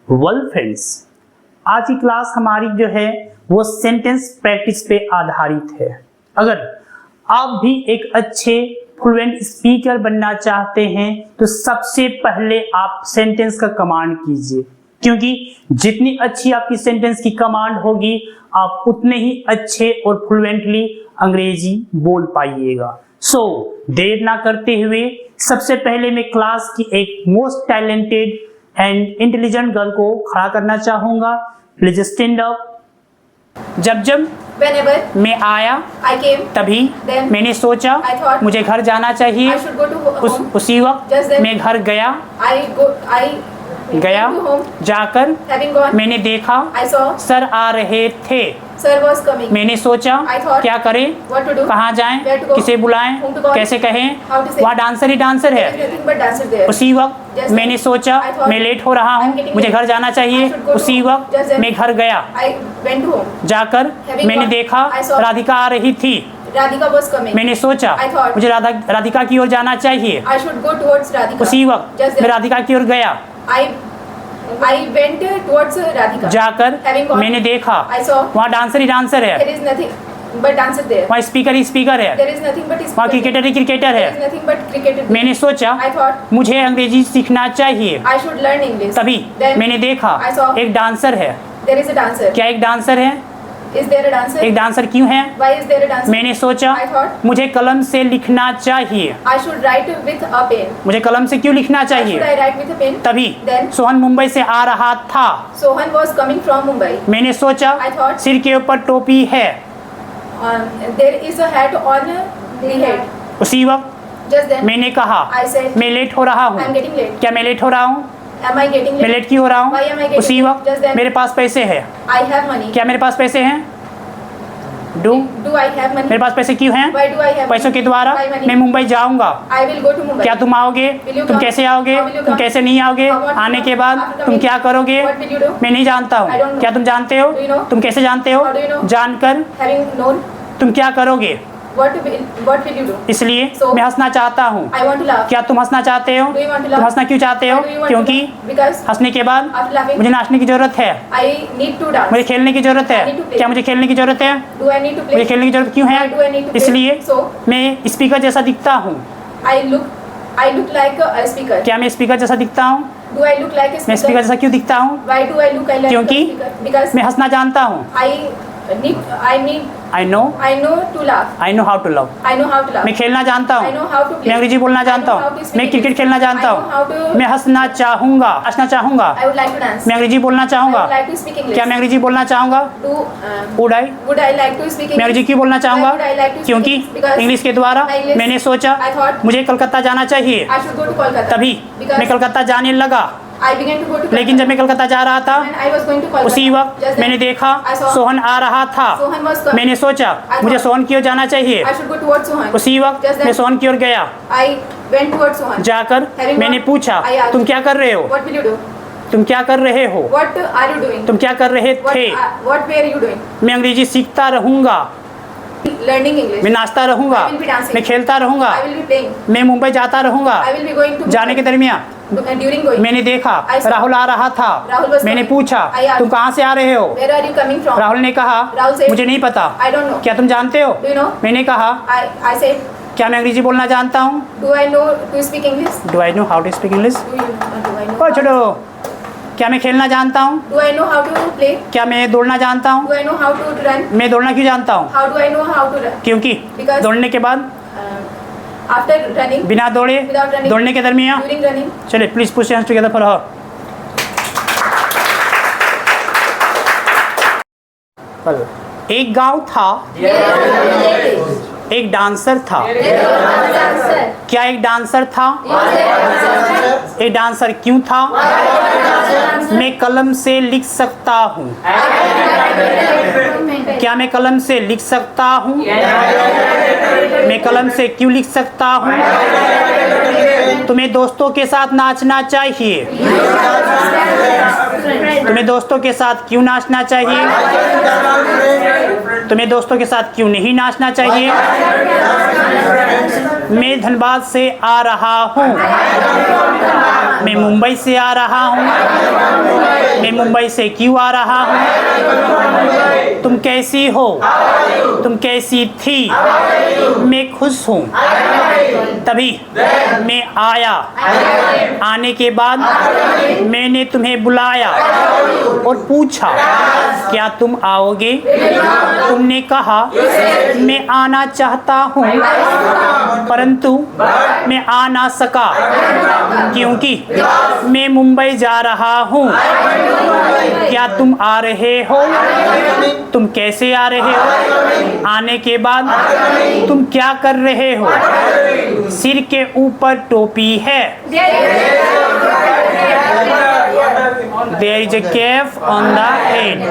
Well friends, आज की class हमारी जो है वो सेंटेंस प्रैक्टिस पे आधारित है। अगर आप भी एक अच्छे फ्लुएंट स्पीकर बनना चाहते हैं तो सबसे पहले आप सेंटेंस का कमांड कीजिए, क्योंकि जितनी अच्छी आपकी सेंटेंस की कमांड होगी आप उतने ही अच्छे और फ्लुएंटली अंग्रेजी बोल पाइएगा। सो देर ना करते हुए सबसे पहले मैं क्लास की एक most talented and intelligent girl को खड़ा करना चाहूंगा। Please stand up. जब Whenever मैं आया I came, तभी then मैंने सोचा I thought मुझे घर जाना चाहिए। I should go to home. उसी वक्त Just then मैं घर गया I came to home. जाकर Having gone, मैंने देखा I saw सर आ रहे थे। sir was coming. मैंने सोचा I thought, क्या करें, what to do? कहाँ जाएं, Where to go? किसे बुलाएं, Whom to call? कैसे कहें। How to say? वहाँ dancer he dancer There is है। nothing but dancer there. उसी वक्त Just then मैंने सोचा I thought, मैं लेट हो रहा I'm हूँ, getting मुझे late. घर जाना चाहिए। I should go to उसी home. वक्त Just then मैं घर गया। I went home. जाकर Having मैंने gone, देखा I saw राधिका आ रही थी। Radhika was coming. मैंने सोचा I thought, मुझे राधिका की ओर जाना चाहिए। I should go towards Radhika. उसी वक्त Just मैं then राधिका की ओर गया। I went towards Radhika. जाकर Having gone, मैंने देखा I saw वहाँ डांसर ही डांसर है, there is nothing but dancer there. वहाँ स्पीकर ही स्पीकर है, There is nothing but वहाँ speaker. Cricketer he cricketer There है। is nothing but cricketer. मैंने सोचा I thought मुझे अंग्रेजी सीखना चाहिए। I should learn English. तभी Then मैंने देखा I saw एक डांसर है। there is a dancer. क्या एक डांसर है? Is there a dancer? एक डांसर क्यों है? Why is there a dancer? मैंने सोचा I thought मुझे कलम से लिखना चाहिए। I should write with a pen. मुझे कलम से क्यों लिखना Why should चाहिए? I write with a pen? तभी Then सोहन मुंबई से आ रहा था। Sohan was coming from Mumbai. मैंने सोचा I thought सिर के ऊपर टोपी है। there is a hat on the head. उसी वक्त Just then मैंने कहा I said मैं लेट हो रहा I am हूँ। getting late. क्या मैं लेट हो रहा हूँ? Am I getting मैं late? लेट क्यों हो रहा Why am I हूँ? getting उसी late? वक्त Just then मेरे पास पैसे है। I have money. क्या मेरे पास पैसे हैं? Do Do I have money? मेरे पास पैसे क्यों हैं? Why do I have पैसों money? के द्वारा Why money? मैं मुंबई जाऊंगा। I will go to Mumbai. क्या तुम आओगे? Will you तुम come? कैसे आओगे? How will you तुम come? कैसे नहीं आओगे? How what आने will के you बाद after तुम coming? क्या करोगे? What will you do? मैं नहीं जानता I don't हूँ। know. क्या तुम जानते हो? Do you know? तुम कैसे जानते हो? How do you know? जानकर Having known तुम क्या करोगे? what will you do? इसलिए So, मैं हंसना चाहता हूँ। I want to laugh. क्या तुम हंसना चाहते हो? Do you want to तुम laugh? हंसना क्यों चाहते हो? Why do you want to क्योंकि laugh? Because हंसने के बाद after laughing मुझे नाचने की जरूरत है। I need to dance. मुझे खेलने की जरूरत I need to है। play. क्या मुझे खेलने की जरूरत है? Do I need to मुझे play? खेलने की जरूरत क्यों है? Why do I need to play? इसलिए So मैं स्पीकर जैसा दिखता हूँ। I look like a speaker. क्या मैं स्पीकर जैसा दिखता हूँ? Do I look like a मैं स्पीकर speaker? जैसा क्यों दिखता हूँ? Why do I look like a क्योंकि speaker? Because मैं हंसना जानता हूँ। I know to laugh. I know how to love. I know how to laugh. मैं खेलना जानता I हूँ। know how to play. मैं अंग्रेजी बोलना I know जानता how हूँ। to speak मैं क्रिकेट English. खेलना जानता I know how हूँ। to- मैं हंसना चाहूँगा, हंसना चाहूँगा। I would like to dance. मैं अंग्रेजी बोलना I चाहूँगा। would like to speak English. क्या मैं अंग्रेजी बोलना चाहूँगा? Would I like to speak मैं English? अंग्रेजी क्यों बोलना चाहूँगा? Why would I like to speak क्योंकि English? Because इंग्लिश के द्वारा my English- मैंने सोचा I thought मुझे कलकत्ता जाना चाहिए। I should go to Kolkata. तभी Because मैं कलकत्ता जाने लगा। I began to go to लेकिन जब मैं कलकत्ता जा रहा था when I was going to Kolkata. उसी वक्त Just then मैंने देखा I saw सोहन आ रहा था। Sohan was coming. मैंने सोचा I thought मुझे सोहन की ओर जाना चाहिए। I should go towards Sohan. उसी वक्त Just then मैं सोहन की ओर गया। I went towards Sohan. जाकर Having मैंने gone, पूछा I asked, तुम क्या कर रहे हो? What will you do? तुम क्या कर रहे हो? What are you doing? तुम क्या कर रहे थे? What were you doing? मैं अंग्रेजी सीखता रहूंगा, Learning English. मैं नाचता रहूंगा, I will be dancing. मैं खेलता रहूंगा, I will be playing. मैं मुंबई जाता रहूंगा। I will be going to जाने के दरमियान during going. मैंने देखा I saw राहुल आ रहा था। Rahul was मैंने coming. पूछा I asked, तुम कहाँ से आ रहे हो? Where are you coming from? Rahul ने कहा Rahul said, मुझे नहीं पता। I don't know. क्या तुम जानते हो? Do you know? मैंने कहा I said, क्या मैं अंग्रेजी बोलना जानता हूँ? do I know to speak English? Do I know how to speak English? Do I know? ओ छोड़ो। क्या मैं खेलना जानता हूँ? Do I know how to play? क्या मैं दौड़ना जानता हूँ? Do I know how to run? मैं दौड़ना क्यों जानता हूँ? How do I know how to run? क्योंकि Because- दौड़ने के बाद After running, बिना दौड़े Without running. दौड़ने के दरमियान during running, चलिए please put your hands together for her. एक गांव था, एक डांसर था। क्या एक डांसर था? एक डांसर क्यों था? मैं कलम से लिख सकता हूँ। क्या मैं कलम से लिख सकता हूँ? मैं कलम से क्यों लिख सकता हूँ? तुम्हें दोस्तों के साथ नाचना चाहिए। तुम्हें दोस्तों के साथ क्यों नाचना चाहिए? तुम्हें दोस्तों के साथ क्यों नहीं नाचना चाहिए? मैं धनबाद से आ रहा हूँ। मैं मुंबई से आ रहा हूँ। मुंबई से क्यों आ रहा हूँ? तुम कैसी हो? तुम कैसी थी? मैं खुश हूँ, तभी मैं आया। आने के बाद मैंने तुम्हें बुलाया और पूछा क्या तुम आओगे? तुमने कहा मैं आना चाहता हूँ, परंतु मैं आ ना सका क्योंकि मैं मुंबई जा रहा हूँ। क्या तुम आ रहे हो? तुम कैसे आ रहे हो? आने के बाद तुम क्या कर रहे हो? सिर के ऊपर टोपी है। There is a cap on the head.